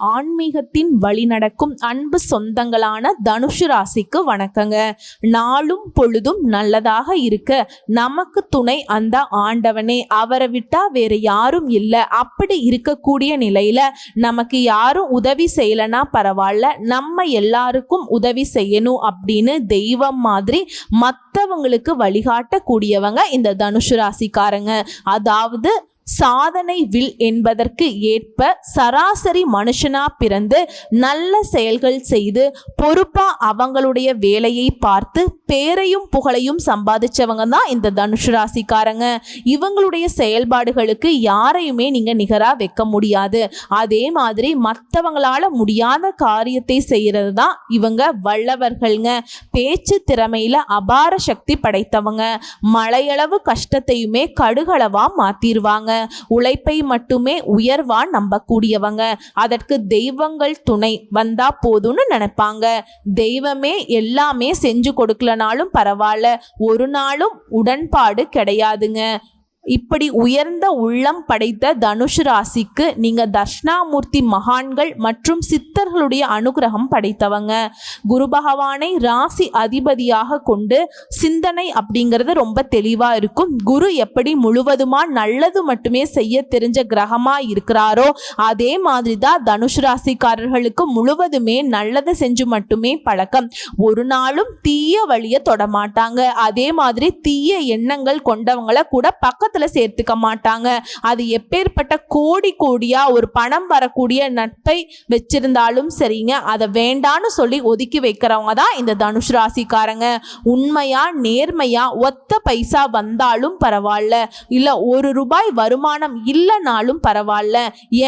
ஆன்மீகத்தின் வழி நடக்கும் அன்பு சொந்தங்களான தனுஷு ராசிக்கு வணக்கங்க. நாளும் பொழுதும் நல்லதாக இருக்க நமக்கு துணை அந்த ஆண்டவனே. அவரை விட்டா வேற யாரும் இல்லை. அப்படி இருக்கக்கூடிய நிலையில நமக்கு யாரும் உதவி செய்யலனா பரவாயில்ல, நம்ம எல்லாருக்கும் உதவி செய்யணும் அப்படின்னு தெய்வம் மாதிரி மற்றவங்களுக்கு வழிகாட்டக்கூடியவங்க இந்த தனுஷு ராசிக்காரங்க. அதாவது சாதனை வில் என்பதற்கு ஏற்ப சராசரி மனுஷனா பிறந்து நல்ல செயல்கள் செய்து பொறுப்பா அவங்களுடைய வேலையை பார்த்து பேரையும் புகழையும் சம்பாதிச்சவங்க தான் இந்த தனுஷு ராசிக்காரங்க. இவங்களுடைய செயல்பாடுகளுக்கு யாரையுமே நீங்க நிகரா வைக்க முடியாது. அதே மாதிரி மற்றவங்களால முடியாத காரியத்தை செய்யறது தான் இவங்க வல்லவர்கள்ங்க. பேச்சு திறமையில அபார சக்தி படைத்தவங்க. மலையளவு கஷ்டத்தையுமே கடுகளவா மாத்திருவாங்க. உழைப்பை மட்டுமே உயர்வா நம்பக்கூடியவங்க. அதற்கு தெய்வங்கள் துணை வந்தா போதும்னு நினைப்பாங்க. தெய்வமே எல்லாமே செஞ்சு கொடுக்கலனாலும் பரவாயில்ல, ஒரு நாளும் உடன்பாடு கிடையாதுங்க. இப்படி உயர்ந்த உள்ளம் படைத்த தனுஷு ராசிக்கு நீங்க தட்சிணாமூர்த்தி மகான்கள் மற்றும் சித்தர்களுடைய அனுகிரகம் படைத்தவங்க. குரு பகவானை ராசி அதிபதியாக கொண்டு சிந்தனை அப்படிங்கிறது ரொம்ப தெளிவா இருக்கும். குரு எப்படி முழுவதுமா நல்லது மட்டுமே செய்ய தெரிஞ்ச கிரகமா இருக்கிறாரோ அதே மாதிரி தான் தனுஷு ராசிக்காரர்களுக்கு முழுவதுமே நல்லதை செஞ்சு மட்டுமே பழக்கம். ஒரு நாளும் தீய வழியை தொடமாட்டாங்க. அதே மாதிரி தீய எண்ணங்கள் கொண்டவங்களை கூட பக்கத்துல சேர்த்துக்க மாட்டாங்க. அது எப்பேற்பட்ட கோடி கோடியா ஒரு பணம் வரக்கூடிய நட்பை வச்சிருந்தாலும் சரிங்க, அதை வேண்டான்னு சொல்லி ஒதுக்கி வைக்கிறவங்க தான் இந்த தனுஷ் ராசிக்காரங்க. உண்மையா நேர்மையா ஒத்த பைசா வந்தாலும் பரவாயில்ல, இல்ல ₹1 வருமானம் இல்லைனாலும் பரவாயில்ல,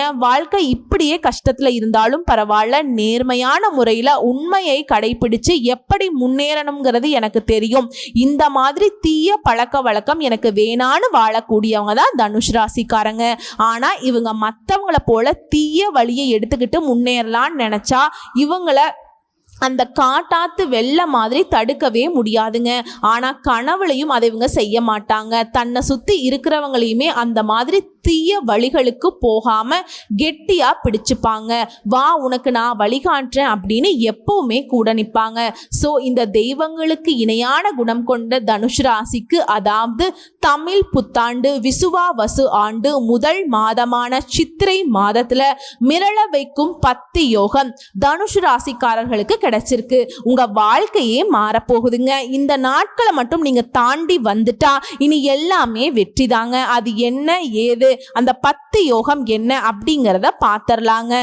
என் வாழ்க்கை இப்படியே கஷ்டத்துல இருந்தாலும் பரவாயில்ல, நேர்மையான முறையில உண்மையை கடைபிடிச்சு எப்படி முன்னேறணுங்கிறது எனக்கு தெரியும், இந்த மாதிரி தீய பழக்க வழக்கம் எனக்கு வேணான்னு வாழக்கூடியவங்க தான் தனுஷ் ராசிக்காரங்க. ஆனா இவங்க மற்றவங்களை போல தீய வழியை எடுத்துக்கிட்டு முன்னேறலான்னு நினைச்சா இவங்களை அந்த காட்டாத்து வெள்ள மாதிரி தடுக்கவே முடியாதுங்க. ஆனா கனவுலையும் அதை இவங்க செய்ய மாட்டாங்க. தன்னை சுத்தி இருக்கிறவங்களையுமே அந்த மாதிரி தீய வழிகளுக்கு போகாம கெட்டியா பிடிச்சுப்பாங்க. வா உனக்கு நான் வழிகாட்டுறேன் அப்படின்னு எப்பவுமே கூட நிற்பாங்க. ஸோ இந்த தெய்வங்களுக்கு இணையான குணம் கொண்ட தனுஷ் ராசிக்கு, அதாவது தமிழ் புத்தாண்டு விசுவாவசு ஆண்டு முதல் மாதமான சித்திரை மாதத்துல மிரள வைக்கும் 10 யோகம் தனுஷ் ராசிக்காரர்களுக்கு கிடைச்சிருக்கு. உங்க வாழ்க்கையே மாறப்போகுதுங்க. இந்த நாட்களை மட்டும் நீங்க தாண்டி வந்துட்டா இனி எல்லாமே வெற்றி தாங்க. அது என்ன ஏது, அந்த 10 யோகம் என்ன அப்படிங்கிறத பார்த்துடலாங்க.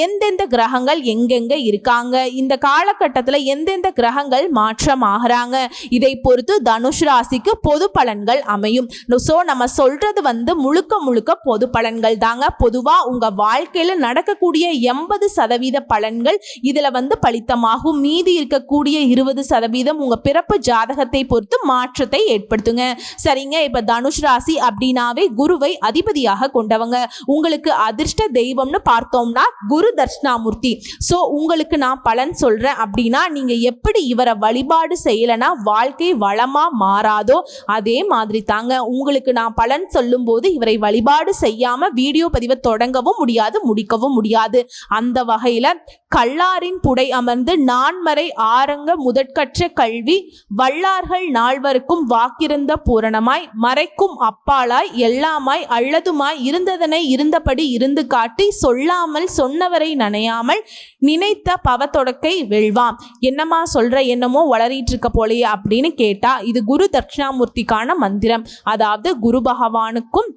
எந்தெந்த கிரகங்கள் எங்கெங்க இருக்காங்க, இந்த காலகட்டத்தில் எந்தெந்த கிரகங்கள் மாற்றம் ஆகிறாங்க, இதை பொறுத்து தனுஷ் ராசிக்கு பொது பலன்கள் அமையும். ஸோ நம்ம சொல்றது முழுக்க முழுக்க பொது பலன்கள் தாங்க. பொதுவாக உங்க வாழ்க்கையில் நடக்கக்கூடிய 80% பலன்கள் இதுல பலித்தமாகும். மீதி இருக்கக்கூடிய 20% உங்க பிறப்பு ஜாதகத்தை பொறுத்து மாற்றத்தை ஏற்படுத்துங்க. சரிங்க, இப்ப தனுஷ் ராசி அப்படின்னாவே குருவை அதிபதியாக கொண்டவங்க. உங்களுக்கு அதிர்ஷ்ட தெய்வம்னு பார்த்தோம்னா குரு தட்சிணாமூர்த்தி. ஸோ உங்களுக்கு நான் பலன் சொல்றேன் அப்படின்னா நீங்க எப்படி இவரை வழிபாடு செய்யலனா வாழ்க்கை வளமா மாறாதோ அதே மாதிரி தாங்க. உங்களுக்கு நான் பலன் சொல்லும் போது இவரை வழிபாடு செய்யாம வீடியோ பதிவை தொடங்கவும் முடியாது, முடிக்கவும் முடியாது. அந்த வகையில கல்லாரின் புடை அமர்ந்து நான்மறை ஆரங்க முதற்கற்ற கல்வி வல்லார்கள் நால்வருக்கும் வாக்கிருந்த பூரணமாய் மறைக்கும் அப்பாலாய் எல்லாமாய் அல்லதுமாய் இருந்ததனை இருந்தபடி இருந்து காட்டி சொல்லாமல் சொன்னவரை நனையாமல் நினைத்த பவத்தொடக்கை வெல்வாம். என்னமா சொல்ற, என்னமோ வளரிட்டு இருக்க போலையே அப்படின்னு கேட்டா இது குரு தட்சிணாமூர்த்திக்கான மந்திரம். அதாவது குரு பகவானுக்கும்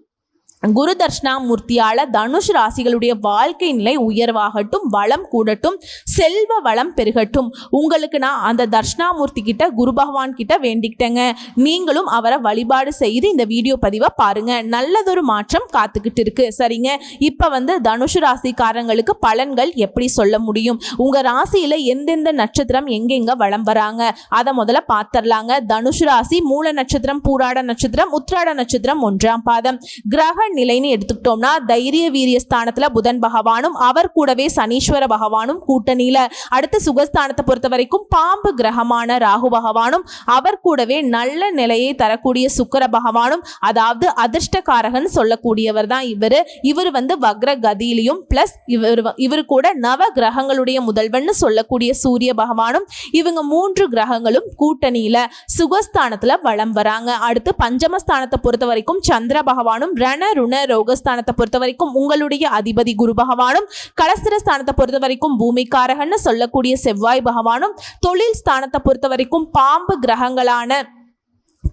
குரு தட்சிணாமூர்த்தியால தனுஷ் ராசிகளுடைய வாழ்க்கை நிலை உயர்வாகட்டும், வளம் கூடட்டும், செல்வ வளம் பெருகட்டும். உங்களுக்கு நான் அந்த தட்சிணாமூர்த்தி கிட்ட குரு பகவான் கிட்ட வேண்டிக்கிட்டேங்க. நீங்களும் அவரை வழிபாடு செய்து இந்த வீடியோ பதிவை பாருங்க. நல்லதொரு மாற்றம் காத்துக்கிட்டு இருக்கு. சரிங்க, இப்ப தனுஷ் ராசிக்காரங்களுக்கு பலன்கள் எப்படி சொல்ல முடியும், உங்க ராசியில எந்தெந்த நட்சத்திரம் எங்கெங்க வளம் வராங்க அதை முதல்ல பார்த்துடலாங்க. தனுஷ் ராசி மூல நட்சத்திரம், பூராட நட்சத்திரம், உத்திராட நட்சத்திரம் 1ஆம் பாதம். கிரக நிலைன்னு எடுத்துக்கிட்டோம்னா தைரிய வீரிய ஸ்தானத்துல புதன் பகவானும் அவர் கூடவே சனீஸ்வர பகவானும் கூட்டணியில. அடுத்து சுகஸ்தானத்தை பொறுத்த வரைக்கும் பாம்பு கிரகமான ராகு பகவானும் அவர் கூடவே நல்ல நிலையை தரக்கூடிய சுக்கிர பகவானும், அதாவது அதிர்ஷ்டக்காரகன் சொல்லக்கூடியவர் தான் இவர் வந்து வக்ர கதியிலையும் பிளஸ் இவர் கூட நவ கிரகங்களுடைய முதல்வன் சொல்லக்கூடிய சூரிய பகவானும், இவங்க 3 கிரகங்களும் கூட்டணியில சுகஸ்தானத்துல வலம் வராங்க. அடுத்து பஞ்சமஸ்தானத்தை பொறுத்த வரைக்கும் சந்திர பகவானும், ரண ருண ரோகஸ்தானத்தை பொறுத்த வரைக்கும் உங்களுடைய அதிபதி குரு பகவானும், கலஸ்திரஸ்தானத்தை பொறுத்த வரைக்கும் பூமிக்காரகன்னு சொல்லக்கூடிய செவ்வாய் பகவானும், தொழில் ஸ்தானத்தை பொறுத்த வரைக்கும் பாம்பு கிரகங்களான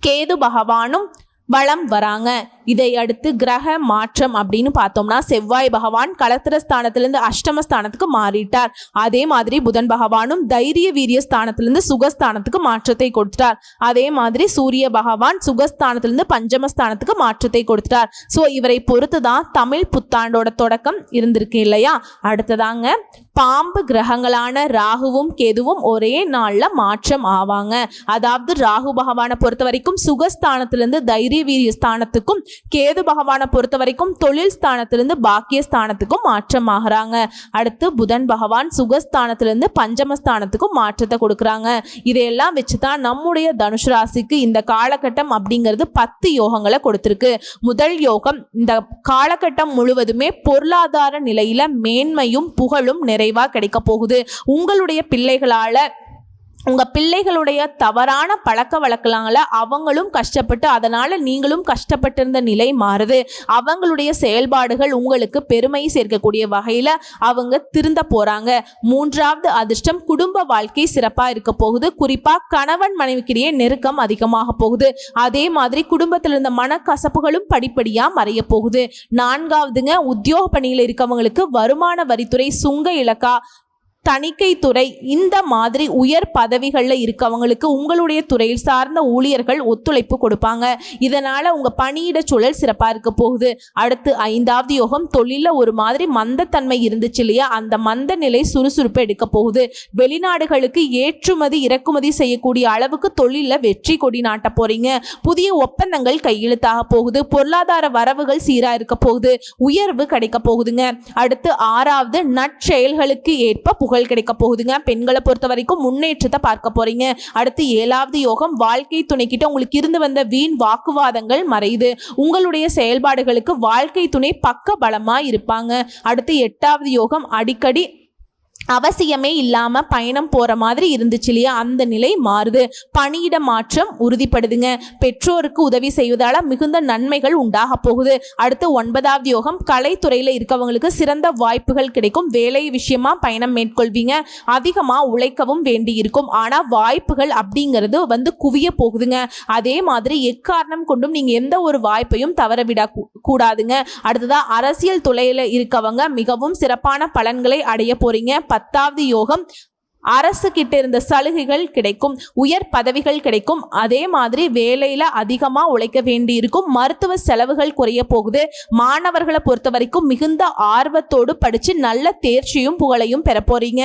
கேது பகவானும் வலம் வராங்க. இதை அடுத்து கிரக மாற்றம் அப்படின்னு பார்த்தோம்னா செவ்வாய் பகவான் கலத்திரஸ்தானத்திலிருந்து அஷ்டமஸ்தானத்துக்கு மாறிட்டார். அதே மாதிரி புதன் பகவானும் தைரிய வீரிய ஸ்தானத்திலிருந்து சுகஸ்தானத்துக்கு மாற்றத்தை கொடுத்துட்டார். அதே மாதிரி சூரிய பகவான் சுகஸ்தானத்திலிருந்து பஞ்சமஸ்தானத்துக்கு மாற்றத்தை கொடுத்துட்டார். ஸோ இவரை பொறுத்து தான் தமிழ் புத்தாண்டோட தொடக்கம் இருந்திருக்கு இல்லையா. அடுத்ததாங்க பாம்பு கிரகங்களான ராகுவும் கேதுவும் ஒரே நாளில் மாற்றம் ஆவாங்க. அதாவது ராகு பகவானை பொறுத்த வரைக்கும் சுகஸ்தானத்திலிருந்து தைரிய வீரிய ஸ்தானத்துக்கும், கேது பகவானை பொறுத்த வரைக்கும் தொழில் ஸ்தானத்திலிருந்து பாக்கிய ஸ்தானத்துக்கும் மாற்றம் ஆகிறாங்க. அடுத்து புதன் பகவான் சுகஸ்தானத்திலிருந்து பஞ்சமஸ்தானத்துக்கும் மாற்றத்தை கொடுக்குறாங்க. இதையெல்லாம் வச்சுதான் நம்முடைய தனுசு ராசிக்கு இந்த காலகட்டம் அப்படிங்கிறது 10 யோகங்களை கொடுத்திருக்கு. முதல் யோகம், இந்த காலகட்டம் முழுவதுமே பொருளாதார நிலையில மேன்மையும் புகழும் நிறைவா கிடைக்க போகுது. உங்களுடைய பிள்ளைகளால உங்கள் பிள்ளைகளுடைய தவறான பழக்க வழக்கங்களால் அவங்களும் கஷ்டப்பட்டு அதனால் நீங்களும் கஷ்டப்பட்டிருந்த நிலை மாறுது. அவங்களுடைய செயல்பாடுகள் உங்களுக்கு பெருமை சேர்க்கக்கூடிய வகையில் அவங்க திருந்த போகிறாங்க. 3வது அதிர்ஷ்டம், குடும்ப வாழ்க்கை சிறப்பாக இருக்க போகுது. குறிப்பாக கணவன் மனைவிக்கிடையே நெருக்கம் அதிகமாக போகுது. அதே மாதிரி குடும்பத்தில் இருந்த மனக்கசப்புகளும் படிப்படியாக மறைய போகுது. 4வதுங்க, உத்தியோக பணியில் இருக்கவங்களுக்கு வருமான வரித்துறை, சுங்க இலக்கா, தணிக்கைத்துறை இந்த மாதிரி உயர் பதவிகளில் இருக்கவங்களுக்கு உங்களுடைய துறையில் சார்ந்த ஊழியர்கள் ஒத்துழைப்பு கொடுப்பாங்க. இதனால் உங்கள் பணியிட சூழல் சிறப்பாக இருக்க போகுது. அடுத்து 5வது யோகம், தொழிலில் ஒரு மாதிரி மந்தத்தன்மை இருந்துச்சு இல்லையா, அந்த மந்த நிலை சுறுசுறுப்பு எடுக்க போகுது. வெளிநாடுகளுக்கு ஏற்றுமதி இறக்குமதி செய்யக்கூடிய அளவுக்கு தொழிலில் வெற்றி கொடி நாட்ட போறீங்க. புதிய ஒப்பந்தங்கள் கையெழுத்தாக போகுது. பொருளாதார வரவுகள் சீராக இருக்க போகுது. உயர்வு கிடைக்க போகுதுங்க. அடுத்து 6வது, நற்செயல்களுக்கு ஏற்ப புகழ் கிடைக்க போகுதுங்க. பெண்களை பொறுத்த வரைக்கும் முன்னேற்றத்தை பார்க்க போறீங்க. அடுத்து 7வது யோகம், வாழ்க்கை துணைக்கிட்ட உங்களுக்கு இருந்து வந்த வீண் வாக்குவாதங்கள் மறையுது. உங்களுடைய செயல்பாடுகளுக்கு வாழ்க்கை துணை பக்க பலமா இருப்பாங்க. அடுத்து 8வது யோகம், அடிக்கடி அவசியமே இல்லாம பயணம் போற மாதிரி இருந்துச்சு இல்லையா, அந்த நிலை மாறுது. பணியிட மாற்றம் உறுதிப்படுதுங்க. பெற்றோருக்கு உதவி செய்வதால மிகுந்த நன்மைகள் உண்டாக போகுது. அடுத்து 9வது யோகம், கலைத்துறையில இருக்கவங்களுக்கு சிறந்த வாய்ப்புகள் கிடைக்கும். வேலை விஷயமா பயணம் மேற்கொள்வீங்க. அதிகமா உழைக்கவும் வேண்டி இருக்கும். ஆனா வாய்ப்புகள் அப்படிங்கிறது வந்து குவிய போகுதுங்க. அதே மாதிரி எக்காரணம் கொண்டும் நீங்க எந்த ஒரு வாய்ப்பையும் தவறவிட கூடாதுங்க. அடுத்ததா அரசியல் துறையில இருக்கவங்க மிகவும் சிறப்பான பலன்களை அடைய போறீங்க. 10வது யோகம், அரசு கிட்ட இருந்த சலுகைகள் கிடைக்கும். உயர் பதவிகள் கிடைக்கும். அதே மாதிரி வேலையில அதிகமா உழைக்க வேண்டி இருக்கும். மருத்துவ செலவுகள் குறைய போகுது. மாணவர்களை பொறுத்த வரைக்கும் மிகுந்த ஆர்வத்தோடு படிச்சு நல்ல தேர்ச்சியும் புகழையும் பெற போறீங்க.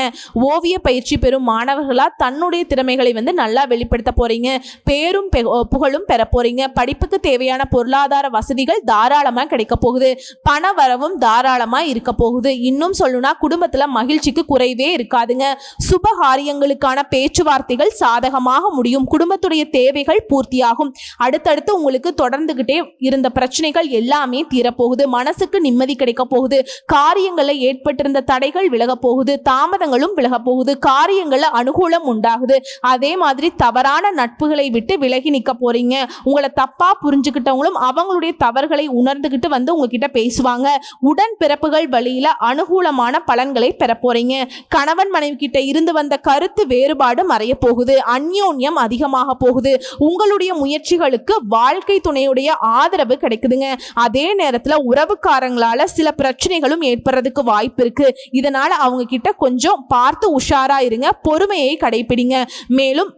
ஓவிய பயிற்சி பெறும் மாணவர்களா தன்னுடைய திறமைகளை வந்து நல்லா வெளிப்படுத்த போறீங்க. பேரும் புகழும் பெற போறீங்க. படிப்புக்கு தேவையான பொருளாதார வசதிகள் தாராளமா கிடைக்க போகுது. பண வரவும் தாராளமா இருக்க போகுது. இன்னும் சொல்லணும்னா குடும்பத்துல மகிழ்ச்சிக்கு குறைவே இருக்காதுங்க. சுப காரியங்களுக்கான பேச்சுவார்த்தைகள் சாதகமாக முடியும். குடும்பத்துடைய தேவைகள் பூர்த்தியாகும். அடுத்தடுத்து உங்களுக்கு தொடர்ந்துகிட்டே இருந்த பிரச்சனைகள் எல்லாமே தீரப்போகுது. மனசுக்கு நிம்மதி கிடைக்க போகுது. காரியங்களில் ஏற்பட்டிருந்த தடைகள் விலக போகுது. தாமதங்களும் விலக போகுது. காரியங்களில் அனுகூலம் உண்டாகுது. அதே மாதிரி தவறான நட்புகளை விட்டு விலகி நிற்க போறீங்க. உங்களை தப்பா புரிஞ்சுக்கிட்டவங்களும் அவங்களுடைய தவறுகளை உணர்ந்துகிட்டு வந்து உங்ககிட்ட பேசுவாங்க. உடன் பிறப்புகள் வழியில அனுகூலமான பலன்களை பெற போறீங்க. கணவன் மனைவி கிட்ட இருந்து வந்த கருத்து வேறுபாடு மறைய போகுது. அந்யோன்யம் அதிகமாக போகுது. உங்களுடைய முயற்சிகளுக்கு வாழ்க்கை துணையுடைய ஆதரவு கிடைக்குதுங்க. அதே நேரத்துல உறவுக்காரங்களால சில பிரச்சனைகளும் ஏற்படுறதுக்கு வாய்ப்பு இருக்கு. இதனால அவங்க கிட்ட கொஞ்சம் பார்த்து உஷாரா இருங்க. பொறுமையை கடைபிடிங்க. மேலும்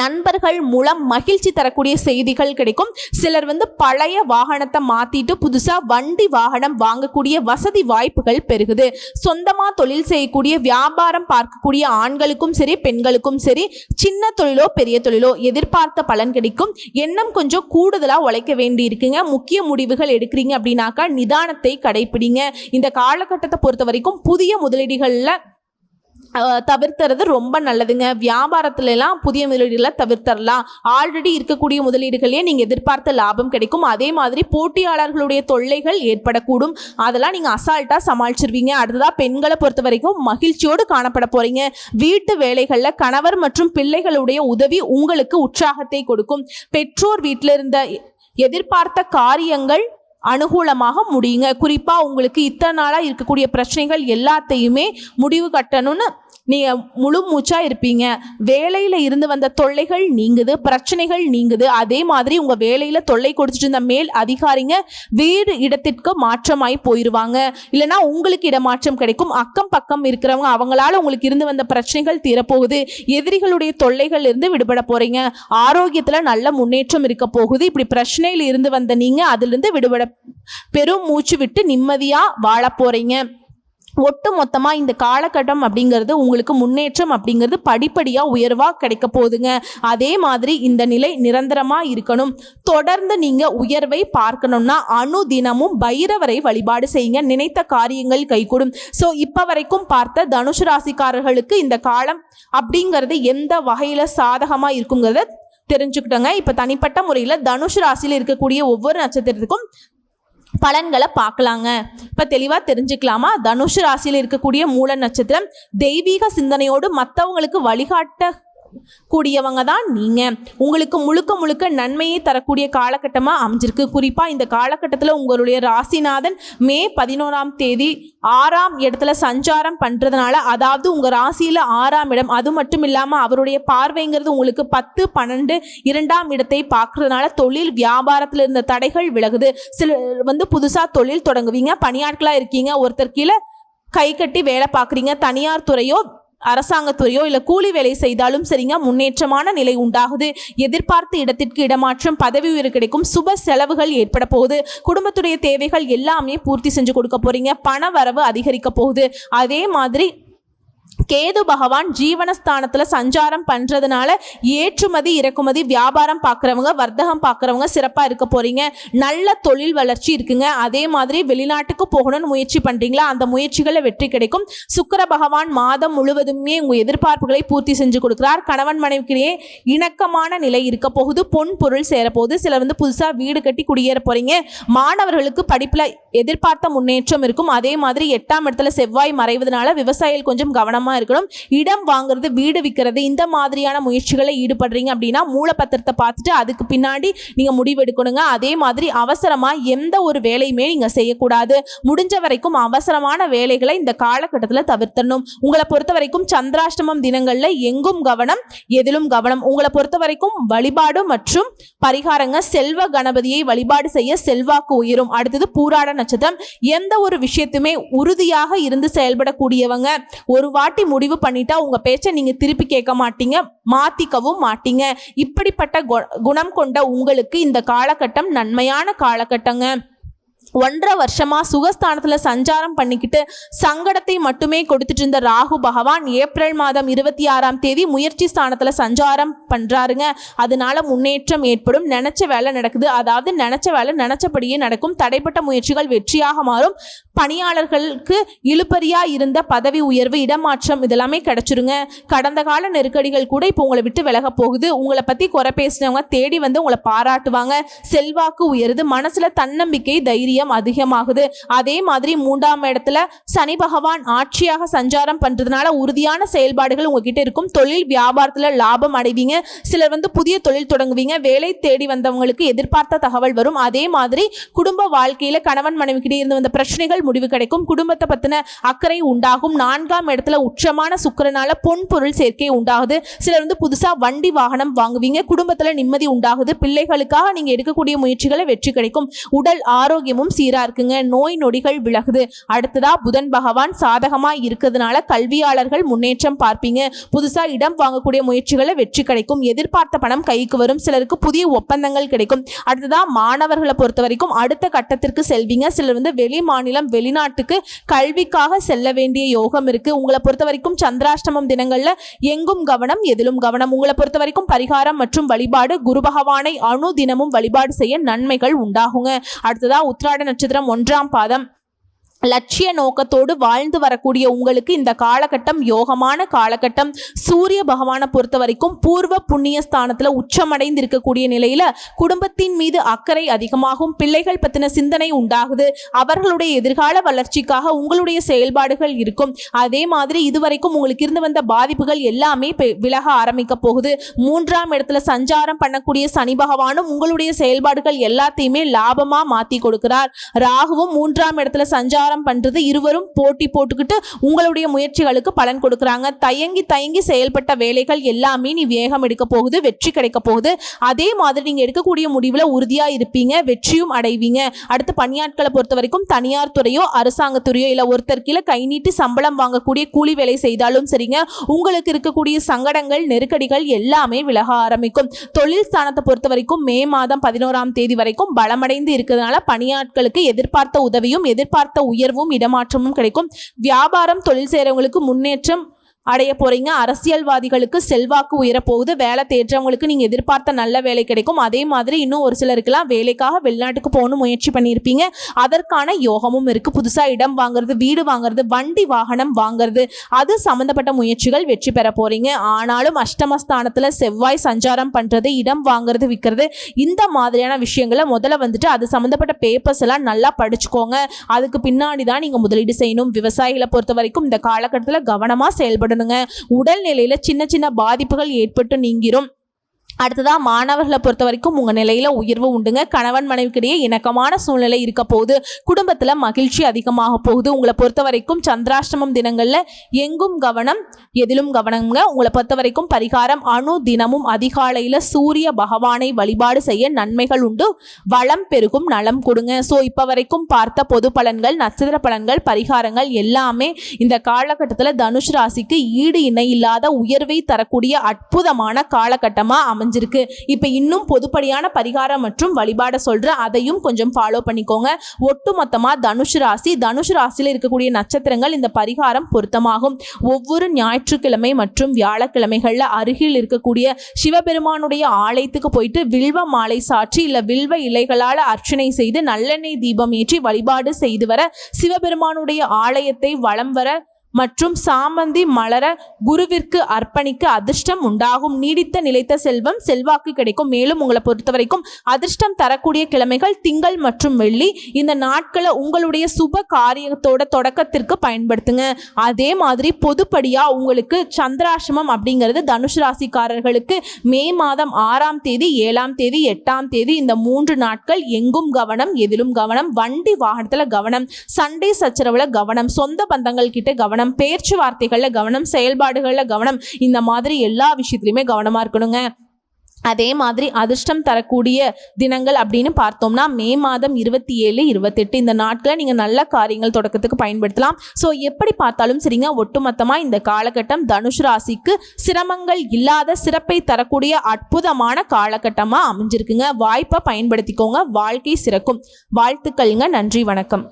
நண்பர்கள் மூலம் மகிழ்ச்சி தரக்கூடிய செய்திகள் கிடைக்கும். சிலர் வந்து பழைய வாகனத்தை மாத்திட்டு புதுசா வண்டி வாகனம் வாங்கக்கூடிய வசதி வாய்ப்புகள் பெருகுது. சொந்தமா தொழில் செய்யக்கூடிய வியாபாரம் பார்க்கக்கூடிய ஆண்களுக்கும் சரி பெண்களுக்கும் சரி, சின்ன தொழிலோ பெரிய தொழிலோ எதிர்பார்த்த பலன் கிடைக்கும். எண்ணம் கொஞ்சம் கூடுதலா உழைக்க வேண்டி இருக்குங்க. முக்கிய முடிவுகள் எடுக்கிறீங்க அப்படின்னாக்கா நிதானத்தை கடைபிடிங்க. இந்த காலகட்டத்தை பொறுத்த வரைக்கும் புதிய முதலீடுகள்ல தவிர்த்துறது ரொம்ப நல்லதுங்க. வியாபாரத்துல எல்லாம் புதிய முதலீடுகளை தவிர்த்தரலாம். ஆல்ரெடி இருக்கக்கூடிய முதலீடுகளே நீங்க எதிர்பார்த்த லாபம் கிடைக்கும். அதே மாதிரி போட்டியாளர்களுடைய தொல்லைகள் ஏற்படக்கூடும். அதெல்லாம் நீங்க அசால்ட்டா சமாளிச்சிருவீங்க. அடுத்ததா பெண்களை பொறுத்த வரைக்கும் மகிழ்ச்சியோடு காணப்பட போறீங்க. வீட்டு வேலைகள்ல கணவர் மற்றும் பிள்ளைகளுடைய உதவி உங்களுக்கு உற்சாகத்தை கொடுக்கும். பெற்றோர் வீட்டில இருந்த எதிர்பார்த்த காரியங்கள் அனுகூலமாக முடியுங்க. குறிப்பா உங்களுக்கு இத்தனை நாளா இருக்கக்கூடிய பிரச்சனைகள் எல்லாத்தையுமே முடிவு கட்டணும்னு நீங்க முழு மூச்சா இருப்பீங்க. வேலையில இருந்து வந்த தொல்லைகள் நீங்குது, பிரச்சனைகள் நீங்குது. அதே மாதிரி உங்க வேலையில தொல்லை கொடுத்துட்டு இருந்த மேல் அதிகாரிங்க வேறு இடத்திற்கு மாற்றமாய் போயிருவாங்க. இல்லைன்னா உங்களுக்கு இடமாற்றம் கிடைக்கும். அக்கம் பக்கம் இருக்கிறவங்க அவங்களால உங்களுக்கு இருந்து வந்த பிரச்சனைகள் தீரப்போகுது. எதிரிகளுடைய தொல்லைகள் இருந்து விடுபட போறீங்க. ஆரோக்கியத்துல நல்ல முன்னேற்றம் இருக்க போகுது. இப்படி பிரச்சனையில இருந்து வந்த நீங்க அதுல இருந்து விடுபட பெரும் மூச்சு விட்டு நிம்மதியா வாழ போறீங்க. ஒட்டு மொத்தமா இந்த காலகட்டம் அப்படிங்கிறது உங்களுக்கு முன்னேற்றம் அப்படிங்கிறது படிப்படியா உயர்வா கிடைக்க போகுதுங்க. அதே மாதிரி இந்த நிலை நிரந்தரமா இருக்கணும். தொடர்ந்து நீங்க உயர்வை பார்க்கணும்னா அனுதினமும் பைரவரை வழிபாடு செய்யுங்க. நினைத்த காரியங்கள் கைகூடும். ஸோ இப்போ வரைக்கும் பார்த்த தனுசு ராசிக்காரர்களுக்கு இந்த காலம் அப்படிங்கிறது எந்த வகையில சாதகமா இருக்குங்கிறத தெரிஞ்சுக்கிட்டோங்க. இப்போ தனிப்பட்ட முறையில் தனுசு ராசியில் இருக்கக்கூடிய ஒவ்வொரு நட்சத்திரத்துக்கும் பலன்களை பார்க்கலாங்க. இப்போ தெளிவாக தெரிஞ்சுக்கலாமா? தனுசு ராசியில் இருக்கக்கூடிய மூல நட்சத்திரம் தெய்வீக சிந்தனையோடு மற்றவங்களுக்கு வழிகாட்ட கூடியவங்க தான் நீங்க. உங்களுக்கு முழுக்க முழுக்க நன்மையை தரக்கூடிய காலகட்டமா அமைஞ்சிருக்கு. குறிப்பா இந்த காலகட்டத்தில் உங்களுடைய ராசிநாதன் மே 11ஆம் தேதி 6ஆம் இடத்துல சஞ்சாரம் பண்றதுனால, அதாவது உங்க ராசியில 6ஆம் இடம், அது மட்டும் இல்லாம அவருடைய பார்வைங்கிறது உங்களுக்கு 10, 12 2ஆம் இடத்தை பார்க்கறதுனால தொழில் வியாபாரத்துல இருந்த தடைகள் விலகுது. சிலர் புதுசா தொழில் தொடங்குவீங்க. பணியாட்களா இருக்கீங்க, ஒருத்தர் கீழே கை கட்டி வேலை பார்க்குறீங்க. தனியார் துறையோ அரசாங்கத்துறையோ இல்லை கூலி வேலை செய்தாலும் சரிங்க, முன்னேற்றமான நிலை உண்டாகுது. எதிர்பார்த்த இடத்திற்கு இடமாற்றம், பதவி உயர்வு கிடைக்கும். சுப செலவுகள் ஏற்பட போகுது. குடும்பத்துடைய தேவைகள் எல்லாமே பூர்த்தி செஞ்சு கொடுக்க போறீங்க. பண வரவு அதிகரிக்க போகுது. அதே மாதிரி கேது பகவான் ஜீவனஸ்தானத்துல சஞ்சாரம் பண்றதுனால ஏற்றுமதி இறக்குமதி வியாபாரம் பார்க்குறவங்க, வர்த்தகம் பார்க்குறவங்க சிறப்பா இருக்க போறீங்க. நல்ல தொழில் வளர்ச்சி இருக்குங்க. அதே மாதிரி வெளிநாட்டுக்கு போகணும்னு முயற்சி பண்றீங்களா, அந்த முயற்சிகளை வெற்றி கிடைக்கும். சுக்கிர பகவான் மாதம் முழுவதுமே உங்க எதிர்பார்ப்புகளை பூர்த்தி செஞ்சு கொடுக்கிறார். கணவன் மனைவிக்கிடையே இணக்கமான நிலை இருக்க போகுது. பொன் பொருள் சேரப்போகுது. சிலர் புதுசா வீடு கட்டி குடியேற போறீங்க. மாணவர்களுக்கு படிப்புல எதிர்பார்த்த முன்னேற்றம் இருக்கும். அதே மாதிரி 8ஆம் இடத்துல செவ்வாய் மறைவதனால விவசாயிகள் கொஞ்சம் கவனமா இருக்கணும். இடம் வாங்குறது, வீடு விற்கிறது, இந்த மாதிரியான முயற்சிகளை ஈடுபடுறீங்க அப்படின்னா மூலப்பத்திரத்தை பார்த்துட்டு அதுக்கு பின்னாடி நீங்க முடிவு எடுக்கணுங்க. அதே மாதிரி அவசரமா எந்த ஒரு வேலையுமே நீங்க செய்யக்கூடாது. முடிஞ்ச வரைக்கும் அவசரமான வேலைகளை இந்த காலகட்டத்தில் தவிர்த்தணும். உங்களை பொறுத்த வரைக்கும் சந்திராஷ்டமம் தினங்கள்ல எங்கும் கவனம், எதிலும் கவனம். உங்களை பொறுத்த வரைக்கும் வழிபாடு மற்றும் பரிகாரங்க, செல்வ கணபதியை வழிபாடு செய்ய செல்வாக்கு உயரும். அடுத்தது பூராட நட்சத்திரம். எந்த ஒரு விஷயத்துமே உறுதியாக இருந்து செயல்படக்கூடியவங்க. ஒரு வாட்டி முடிவு பண்ணிட்டா உங்க பேச்சை நீங்க திருப்பி கேட்க மாட்டீங்க, மாத்திக்கவும் மாட்டீங்க. இப்படிப்பட்ட குணம் கொண்ட உங்களுக்கு இந்த காலகட்டம் நன்மையான காலகட்டங்க. 1.5 வருஷமா சுகஸ்தானத்துல சஞ்சாரம் பண்ணிக்கிட்டு சங்கடத்தை மட்டுமே கொடுத்துட்டு இருந்த ராகு பகவான் ஏப்ரல் மாதம் 26ஆம் தேதி முயற்சி ஸ்தானத்துல சஞ்சாரம் பண்றாருங்க. அதனால முன்னேற்றம் ஏற்படும். நினைச்ச வேலை நடக்குது. அதாவது நினைச்ச வேலை நினைச்சபடியே நடக்கும். தடைப்பட்ட முயற்சிகள் வெற்றியாக மாறும். பணியாளர்களுக்கு இழுபறியா இருந்த பதவி உயர்வு, இடமாற்றம் இதெல்லாமே கிடைச்சிருங்க. கடந்த கால நெருக்கடிகள் கூட இப்போ உங்களை விட்டு விலக போகுது. உங்களை பத்தி குறை பேசினவங்க தேடி உங்களை பாராட்டுவாங்க. செல்வாக்கு உயருது. மனசுல தன்னம்பிக்கை, தைரியம் அதிகமாகுது. அதே மாதிரி 3ஆம் இடத்துல சனி பகவான் ஆட்சியாக சஞ்சாரம் பண்றதுனால உறுதியான செயல்பாடுகள் உங்ககிட்ட இருக்கும். தொழில் வியாபாரத்துல லாபம் அடைவீங்க. சிலர் புதிய தொழில் தொடங்குவீங்க. வேலை தேடி வந்தவங்களுக்கு எதிர்பார்த்த தகவல் வரும். அதே மாதிரி குடும்ப வாழ்க்கையில கணவன் மனைவிக்கிட்டே இருந்து வந்த பிரச்சனைகள் முடிவு கிடைக்கும். குடும்பத்தை பத்தின அக்கறை உண்டாகும். 4ஆம் இடத்துல உச்சமான சுக்கிரனால பொன் பொருள் சேர்க்கை உண்டாகுது. சிலர் புதுசா வண்டி வாகனம் வாங்குவீங்க. குடும்பத்துல நிம்மதி உண்டாகுது. பிள்ளைகளுக்காக நீங்க எடுக்கக்கூடிய முயற்சிகளை வெற்றி கிடைக்கும். உடல் ஆரோக்கியமும் சீரா இருக்குங்க. நோய் நொடிகள் விலகுது. அடுத்ததா புதன் பகவான் சாதகமா இருக்கிறதுனால கல்வியாளர்கள் முன்னேற்றம் பார்ப்பீங்க. புதுசா இடம் வாங்கக்கூடிய முயற்சிகளை வெற்றி கிடைக்கும். எதிர்பார்த்த பணம் கைக்கு வரும். சிலருக்கு புதிய ஒப்பந்தங்கள் கிடைக்கும். அடுத்ததா மாணவர்களை பொறுத்த வரைக்கும் அடுத்த கட்டத்திற்கு செல்வீங்க. சிலர் வெளி மாநிலம், வெளிநாட்டுக்கு கல்விக்காக செல்ல வேண்டிய யோகம் இருக்கு. உங்களை பொறுத்த வரைக்கும் சந்திராஷ்டமம் தினங்கள்ல எங்கும் கவனம், எதிலும் கவனம். உங்களை பொறுத்த வரைக்கும் பரிகாரம் மற்றும் வழிபாடு, குரு பகவானை அனுதினமும் வழிபாடு செய்ய நன்மைகள் உண்டாகுங்க. அடுத்ததா உத்திராட நட்சத்திரம் 1ஆம் பாதம். லட்சிய நோக்கத்தோடு வாழ்ந்து வரக்கூடிய உங்களுக்கு இந்த காலகட்டம் யோகமான காலகட்டம். சூரிய பகவானை பொறுத்த வரைக்கும் பூர்வ புண்ணிய ஸ்தானத்துல உச்சமடைந்து இருக்கக்கூடிய நிலையில குடும்பத்தின் மீது அக்கறை அதிகமாகும். பிள்ளைகள் பத்தின சிந்தனை உண்டாகுது. அவர்களுடைய எதிர்கால வளர்ச்சிக்காக உங்களுடைய செயல்பாடுகள் இருக்கும். அதே மாதிரி இதுவரைக்கும் உங்களுக்கு இருந்து வந்த பாதிப்புகள் எல்லாமே விலக ஆரம்பிக்க போகுது. 3ஆம் இடத்துல சஞ்சாரம் பண்ணக்கூடிய சனி பகவானும் உங்களுடைய செயல்பாடுகள் எல்லாத்தையுமே லாபமா மாத்தி கொடுக்கிறார். ராகுவும் 3ஆம் இடத்துல சஞ்சாரம் பண்றது, இருவரும் போட்டி போட்டுக்கிட்டு உங்களுடைய முயற்சிகளுக்கு பலன் கொடுக்கறாங்க. தயங்கி செயல்பட்ட வேலைகள் எல்லாமே நீ வேகம் எடுக்க போகுது, வெற்றி கிடைக்க போகுது. அதே மாதிரி நீங்க எடுக்கக்கூடிய முடிவுல உறுதியா இருப்பீங்க, வெற்றியும் அடைவீங்க. அடுத்து பணியாட்களை பொறுத்த வரைக்கும் தனியார் துறையோ அரசாங்கத்துறையோ இல்ல ஒருத்தர் கீழே கை நீட்டி சம்பளம் வாங்கக்கூடிய கூலி வேலை செய்தாலும் சரிங்க, உங்களுக்கு இருக்கக்கூடிய சங்கடங்கள் நெருக்கடிகள் எல்லாமே விலக ஆரம்பிக்கும். தொழில் ஸ்தானத்தை பொறுத்த வரைக்கும் மே மாதம் 11ஆம் தேதி வரைக்கும் பலமடைந்து இருக்கிறதுனால பணியாட்களுக்கு எதிர்பார்த்த உதவியும் எதிர்பார்த்த உயர்வும் இடமாற்றமும் கிடைக்கும். வியாபாரம் தொழில் செய்றவங்களுக்கு முன்னேற்றம் அடைய போறீங்க. அரசியல்வாதிகளுக்கு செல்வாக்கு உயரப்போகுது. வேலை தேடுறவங்களுக்கு நீங்க எதிர்பார்த்த நல்ல வேலை கிடைக்கும். அதே மாதிரி இன்னும் ஒரு சிலருக்குலாம் வேலைக்காக வெளிநாட்டுக்கு போகணும் முயற்சி பண்ணியிருப்பீங்க, அதற்கான யோகமும் இருக்கு. புதுசா இடம் வாங்குறது, வீடு வாங்குறது, வண்டி வாகனம் வாங்குறது, அது சம்பந்தப்பட்ட முயற்சிகள் வெற்றி பெற போறீங்க. ஆனாலும் அஷ்டமஸ்தானத்துல செவ்வாய் சஞ்சாரம் பண்றது, இடம் வாங்குறது விற்கிறது, இந்த மாதிரியான விஷயங்களை முதல்ல வந்துட்டு அது சம்பந்தப்பட்ட பேப்பர்ஸ் எல்லாம் நல்லா படிச்சுக்கோங்க. அதுக்கு பின்னாடி தான் நீங்க முதலீடு செய்யணும். விவசாயிகளை பொறுத்த வரைக்கும் இந்த காலகட்டத்தில் கவனமா செயல்படணும். உடல்நிலையில சின்ன பாதிப்புகள் ஏற்பட்டு நீங்கிரும். அடுத்ததா மாணவர்களை பொறுத்த வரைக்கும் உங்க நிலையில உயர்வு உண்டுங்க. கணவன் மனைவிக்கிடையே இணக்கமான சூழ்நிலை இருக்க போகுது. குடும்பத்துல மகிழ்ச்சி அதிகமாக போகுது. உங்களை பொறுத்த வரைக்கும் சந்திராஷ்டமம் தினங்கள்ல எங்கும் கவனம் எதிலும் கவனம்ங்க. உங்களை பொறுத்த வரைக்கும் பரிகாரம் அணு தினமும் அதிகாலையில சூரிய பகவானை வழிபாடு செய்ய நன்மைகள் உண்டு. வளம் பெருகும், நலம் கொடுங்க. ஸோ இப்போ வரைக்கும் பார்த்த பொது பலன்கள், நட்சத்திர பலன்கள், பரிகாரங்கள் எல்லாமே இந்த காலகட்டத்தில் தனுஷ் ராசிக்கு ஈடு இணை இல்லாத உயர்வை தரக்கூடிய அற்புதமான காலகட்டமா அமைஞ்சிருக்கு. இப்ப இன்னும் பொதுப்படியான பரிகாரம் மற்றும் வழிபாட சொல்றேன், அதையும் கொஞ்சம் ஃபாலோ பண்ணிக்கோங்க. ஒட்டுமொத்தமா தனுஷ் ராசியில இருக்கக்கூடிய நட்சத்திரங்கள் இந்த பரிகாரம் பொருத்தமாகும். ஒவ்வொரு ஞாயிற்றுக்கிழமை மற்றும் வியாழக்கிழமைகள்ல அருகில் இருக்கக்கூடிய சிவபெருமானுடைய ஆலயத்துக்கு போயிட்டு வில்வ மாலை சாற்றி இல்ல வில்வ இலைகளால் அர்ச்சனை செய்து நல்லெண்ணெய் தீபம் ஏற்றி வழிபாடு செய்து வர, சிவபெருமானுடைய ஆலயத்தை வலம் வர மற்றும் சாமந்தி மலர குருவிற்கு அர்ப்பணிக்க அதிர்ஷ்டம் உண்டாகும். நீடித்த நிலைத்த செல்வம் செல்வாக்கு கிடைக்கும். மேலும் உங்களை பொறுத்த வரைக்கும் அதிர்ஷ்டம் தரக்கூடிய கிழமைகள் திங்கள் மற்றும் வெள்ளி. இந்த நாட்களை உங்களுடைய சுப காரியத்தோட தொடக்கத்திற்கு பயன்படுத்துங்க. அதே மாதிரி பொதுப்படியா உங்களுக்கு சந்திராசிரமம் அப்படிங்கிறது தனுஷ் ராசிக்காரர்களுக்கு மே மாதம் 6ஆம் தேதி 7ஆம் தேதி 8ஆம் தேதி இந்த 3 நாட்கள் எங்கும் கவனம் எதிலும் கவனம். வண்டி வாகனத்துல கவனம், சண்டை சச்சரவுல கவனம், சொந்த பந்தங்கள் கிட்ட கவனம், பேச்சுவார்த்தைகள்ல கவனம், செயல்பாடுகள்ல கவனம். இந்த மாதிரி எல்லா விஷயத்திலுமே கவனமா இருக்கணுங்க. அதே மாதிரி அதிர்ஷ்டம் தரக்கூடிய தினங்கள் அப்படின்னு பார்த்தோம்னா மே மாதம் 27, 28 இந்த நாட்களை நீங்க நல்ல காரியங்கள் தொடக்கத்துக்கு பயன்படுத்தலாம். ஸோ எப்படி பார்த்தாலும் சரிங்க, ஒட்டுமொத்தமா இந்த காலகட்டம் தனுஷ் ராசிக்கு சிரமங்கள் இல்லாத சிறப்பை தரக்கூடிய அற்புதமான காலகட்டமா அமைஞ்சிருக்குங்க. வாய்ப்பை பயன்படுத்திக்கோங்க, வாழ்க்கை சிறக்கும். வாழ்த்துக்கள்ங்க. நன்றி, வணக்கம்.